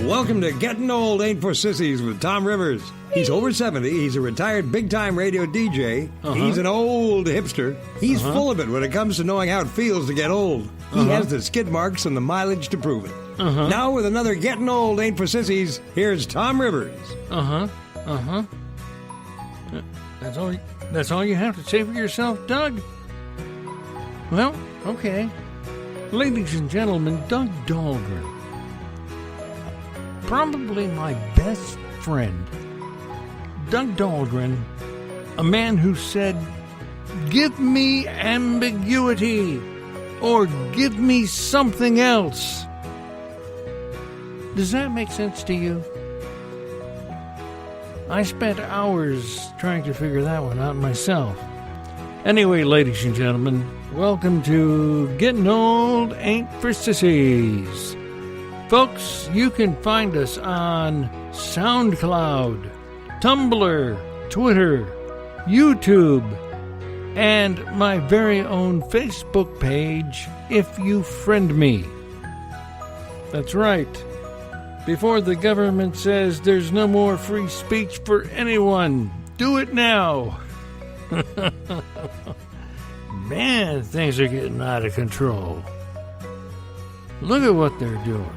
Welcome to Gettin' Old Ain't for Sissies with Tomm Rivers. He's over 70. He's a retired big-time radio DJ. He's an old hipster. He's full of it when it comes to knowing how it feels to get old. He has the skid marks and the mileage to prove it. Now with another Gettin' Old Ain't for Sissies, here's Tomm Rivers. That's all you have to say for yourself, Doug? Well, okay. Ladies and gentlemen, Doug Dahlgren. Probably my best friend. Doug Dahlgren, a man who said, "Give me ambiguity," or "Give me something else." Does that make sense to you? I spent hours trying to figure that one out myself. Anyway, ladies and gentlemen, welcome to Gettin' Old Ain't for Sissies. Folks, you can find us on SoundCloud, Tumblr, Twitter, YouTube, and my very own Facebook page, if you friend me. That's right. Before the government says there's no more free speech for anyone, do it now. Man, things are getting out of control. Look at what they're doing.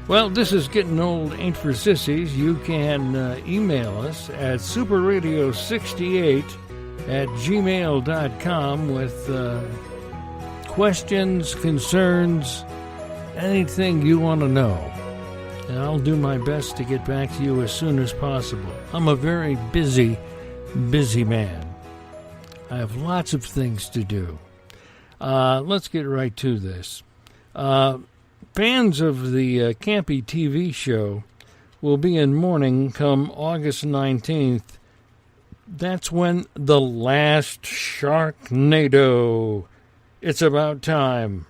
Well, this is Getting Old Ain't for Sissies. You can email us at superradio68@gmail.com with questions, concerns, anything you want to know. And I'll do my best to get back to you as soon as possible. I'm a very busy man. I have lots of things to do. Let's get right to this. Fans of the Campy TV show will be in mourning come August 19th. That's when the last Sharknado, It's About Time,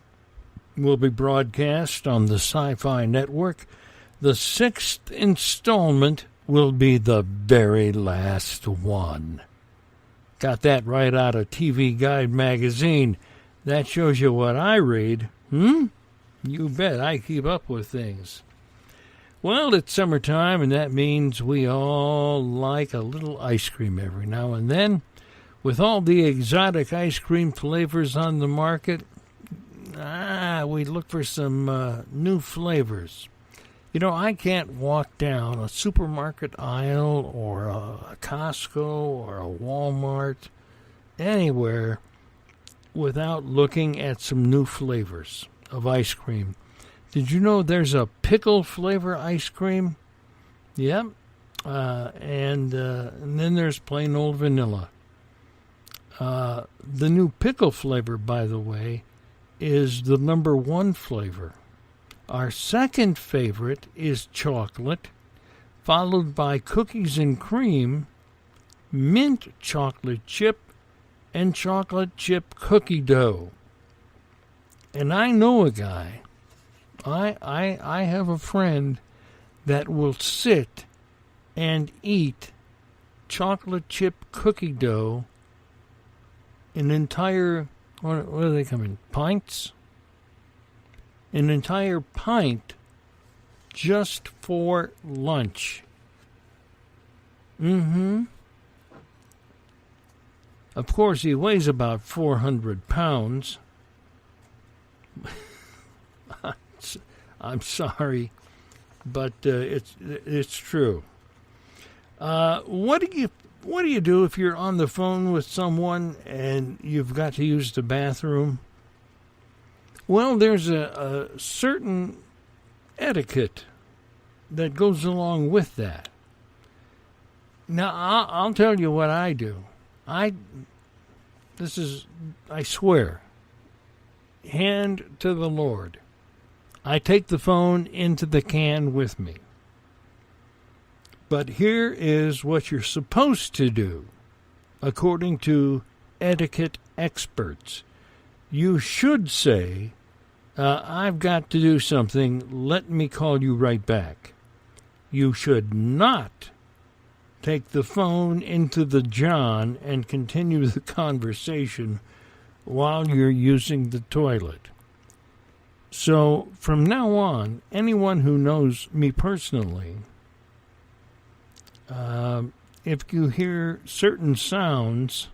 will be broadcast on the Sci-Fi Network. The 6th installment will be the very last one. Got that right out of TV Guide magazine. That shows you what I read. You bet, I keep up with things. Well, it's summertime, and that means we all like a little ice cream every now and then. With all the exotic ice cream flavors on the market, we look for some new flavors. You know, I can't walk down a supermarket aisle or a Costco or a Walmart, anywhere, without looking at some new flavors of ice cream. Did you know there's a pickle flavor ice cream? Yep. And then there's plain old vanilla. The new pickle flavor, by the way, is the number 1 flavor. Our second favorite is chocolate, followed by cookies and cream, mint chocolate chip, and chocolate chip cookie dough. And I know a guy, I have a friend that will sit and eat chocolate chip cookie dough, an entire, what do they come in, pints? An entire pint just for lunch. Of course, he weighs about 400 pounds. I'm sorry, but it's true. What do you do if you're on the phone with someone and you've got to use the bathroom? Well, there's a certain etiquette that goes along with that. Now, I'll tell you what I do. I swear, hand to the Lord, I take the phone into the can with me. But here is what you're supposed to do, according to etiquette experts. You should say, I've got to do something, let me call you right back. You should not take the phone into the John and continue the conversation while you're using the toilet. So from now on, anyone who knows me personally, if you hear certain sounds,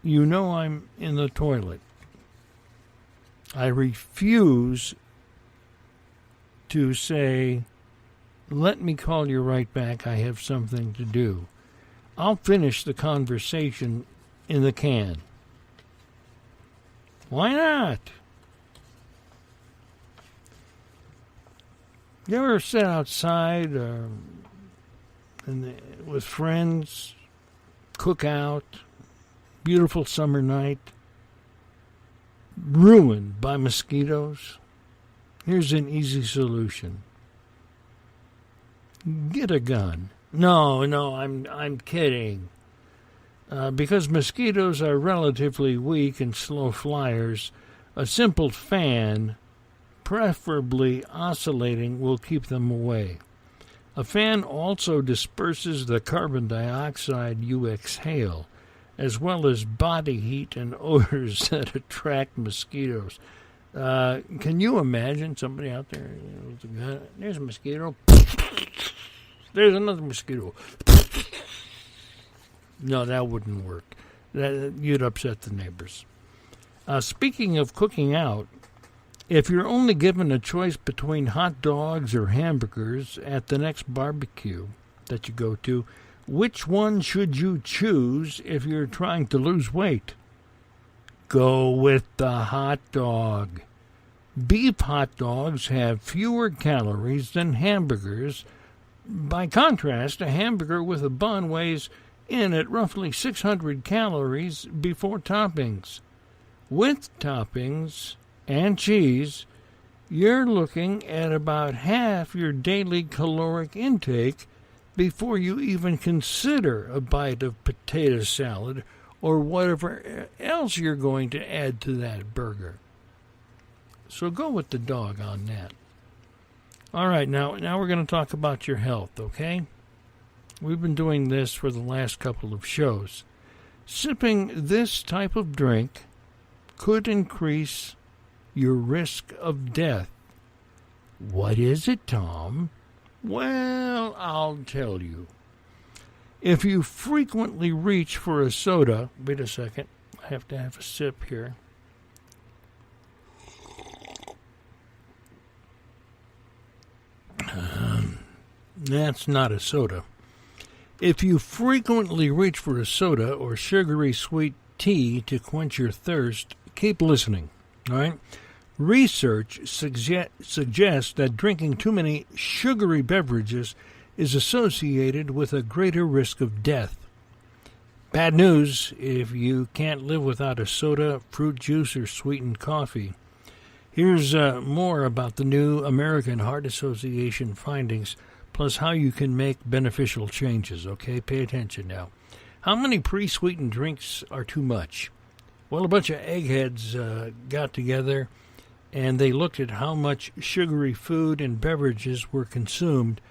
you know I'm in the toilet. I refuse to say, let me call you right back, I have something to do. I'll finish the conversation in the can. Why not? You ever sit outside with friends, cook out, beautiful summer night, ruined by mosquitoes? Here's an easy solution. Get a gun. No, I'm kidding. Because mosquitoes are relatively weak and slow flyers, a simple fan, preferably oscillating, will keep them away. A fan also disperses the carbon dioxide you exhale, as well as body heat and odors that attract mosquitoes. Can you imagine somebody out there with a gun? There's a mosquito. There's another mosquito. No, that wouldn't work. You'd upset the neighbors. Speaking of cooking out, if you're only given a choice between hot dogs or hamburgers at the next barbecue that you go to, which one should you choose if you're trying to lose weight? Go with the hot dog. Beef hot dogs have fewer calories than hamburgers. By contrast, a hamburger with a bun weighs in at roughly 600 calories before toppings. With toppings and cheese, you're looking at about half your daily caloric intake before you even consider a bite of potato salad or whatever else you're going to add to that burger. So go with the dog on that. All right, now we're going to talk about your health, okay? We've been doing this for the last couple of shows. Sipping this type of drink could increase your risk of death. What is it, Tom? Well, I'll tell you. If you frequently reach for a soda... Wait a second. I have to have a sip here. That's not a soda. If you frequently reach for a soda or sugary sweet tea to quench your thirst, keep listening, all right? Research suggests that drinking too many sugary beverages is associated with a greater risk of death. Bad news if you can't live without a soda, fruit juice, or sweetened coffee. Here's more about the new American Heart Association findings, plus how you can make beneficial changes, okay? Pay attention now. How many pre-sweetened drinks are too much? Well, a bunch of eggheads got together, and they looked at how much sugary food and beverages were consumed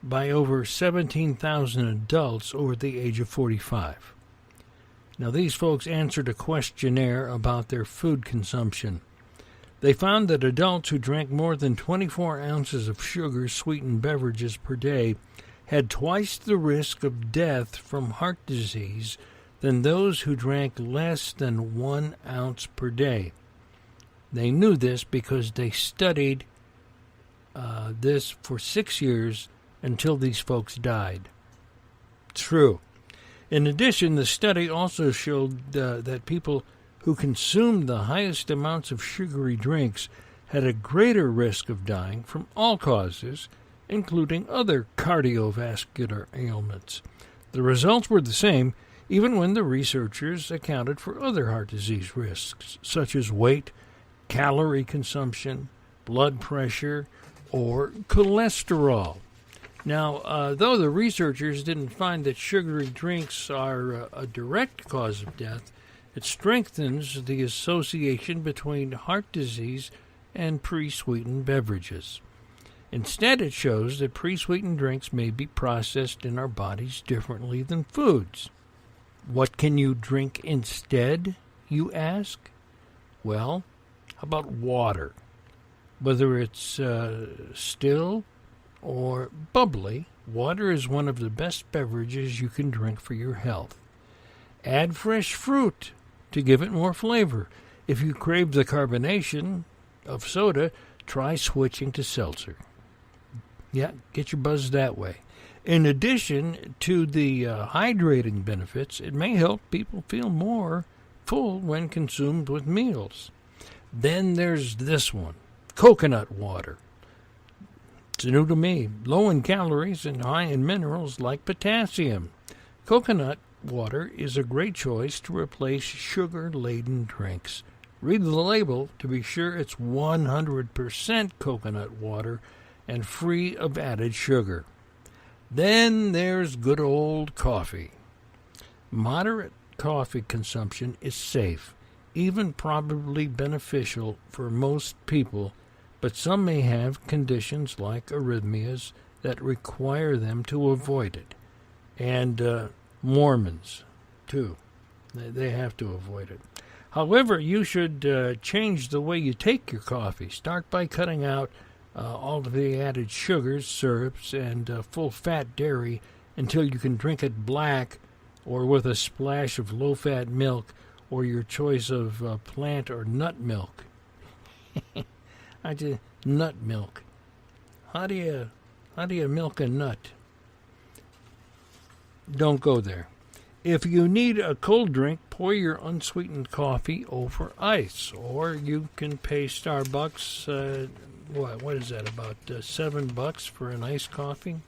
by over 17,000 adults over the age of 45. Now, these folks answered a questionnaire about their food consumption. They found that adults who drank more than 24 ounces of sugar-sweetened beverages per day had twice the risk of death from heart disease than those who drank less than 1 ounce per day. They knew this because they studied this for 6 years until these folks died. True. In addition, the study also showed that people who consumed the highest amounts of sugary drinks had a greater risk of dying from all causes, including other cardiovascular ailments. The results were the same, even when the researchers accounted for other heart disease risks, such as weight, calorie consumption, blood pressure, or cholesterol. Now, though the researchers didn't find that sugary drinks are a direct cause of death, it strengthens the association between heart disease and pre-sweetened beverages. Instead, it shows that pre-sweetened drinks may be processed in our bodies differently than foods. What can you drink instead, you ask? Well, how about water? Whether it's still or bubbly, water is one of the best beverages you can drink for your health. Add fresh fruit to give it more flavor. If you crave the carbonation of soda, try switching to seltzer. Yeah, get your buzz that way. In addition to the hydrating benefits, it may help people feel more full when consumed with meals. Then there's this one, coconut water. It's new to me. Low in calories and high in minerals like potassium. Coconut water is a great choice to replace sugar-laden drinks. Read the label to be sure it's 100% coconut water and free of added sugar. Then there's good old coffee. Moderate coffee consumption is safe, even probably beneficial for most people, but some may have conditions like arrhythmias that require them to avoid it. And Mormons, too. They have to avoid it. However, you should change the way you take your coffee. Start by cutting out all of the added sugars, syrups, and full-fat dairy until you can drink it black or with a splash of low-fat milk or your choice of plant or nut milk. Nut milk. How do you milk a nut? Don't go there. If you need a cold drink, pour your unsweetened coffee over ice, or you can pay Starbucks. What is that? About $7 for an iced coffee.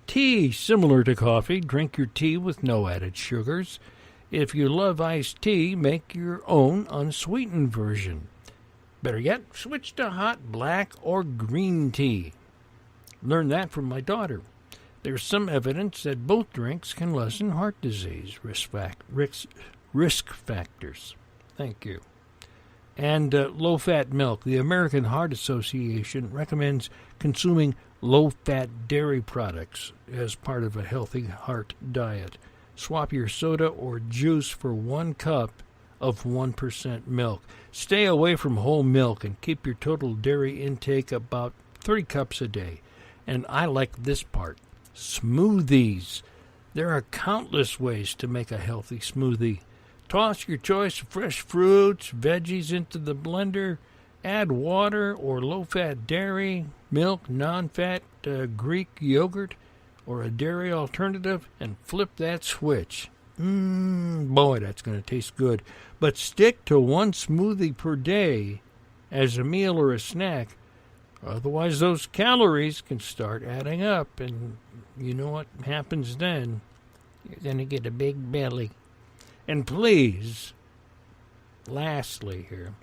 Tea, similar to coffee. Drink your tea with no added sugars. If you love iced tea, make your own unsweetened version. Better yet, switch to hot black or green tea. Learned that from my daughter. There's some evidence that both drinks can lessen heart disease risk factors. Thank you. And low-fat milk. The American Heart Association recommends consuming low-fat dairy products as part of a healthy heart diet. Swap your soda or juice for 1 cup of 1% milk. Stay away from whole milk and keep your total dairy intake about 3 cups a day. And I like this part. Smoothies. There are countless ways to make a healthy smoothie. Toss your choice of fresh fruits, veggies into the blender. Add water or low-fat dairy, milk, non-fat Greek yogurt, or a dairy alternative, and flip that switch. Boy, that's going to taste good. But stick to 1 smoothie per day as a meal or a snack. Otherwise, those calories can start adding up, and you know what happens then? You're going to get a big belly. And please, lastly here,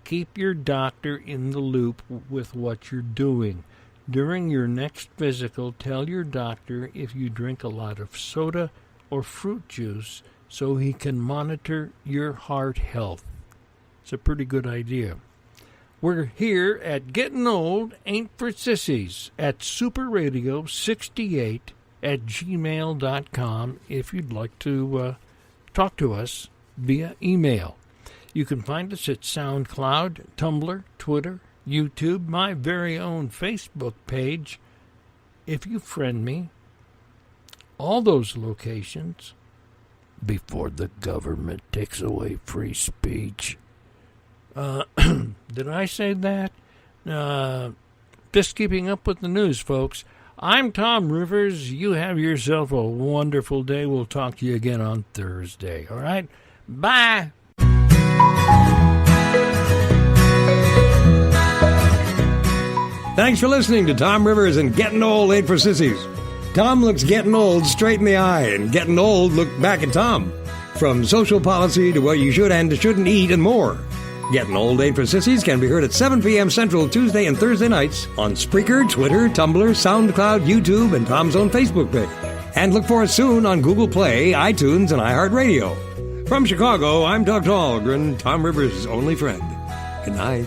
keep your doctor in the loop with what you're doing. During your next physical, tell your doctor if you drink a lot of soda or fruit juice so he can monitor your heart health. It's a pretty good idea. We're here at Gettin' Old Ain't for Sissies at superradio68@gmail.com if you'd like to talk to us via email. You can find us at SoundCloud, Tumblr, Twitter, YouTube, my very own Facebook page. If you friend me, all those locations before the government takes away free speech. Did I say that? Just keeping up with the news, folks. I'm Tomm Rivers. You have yourself a wonderful day. We'll talk to you again on Thursday. All right? Bye. Thanks for listening to Tomm Rivers and Gettin' Old Ain't for Sissies. Tom looks getting old straight in the eye, and getting old look back at Tom. From social policy to what you should and shouldn't eat and more. Gettin' Old Ain't for Sissies can be heard at 7 p.m. Central Tuesday and Thursday nights on Spreaker, Twitter, Tumblr, SoundCloud, YouTube, and Tom's own Facebook page. And look for us soon on Google Play, iTunes, and iHeartRadio. From Chicago, I'm Doug Dahlgren, Tomm Rivers' only friend. Good night.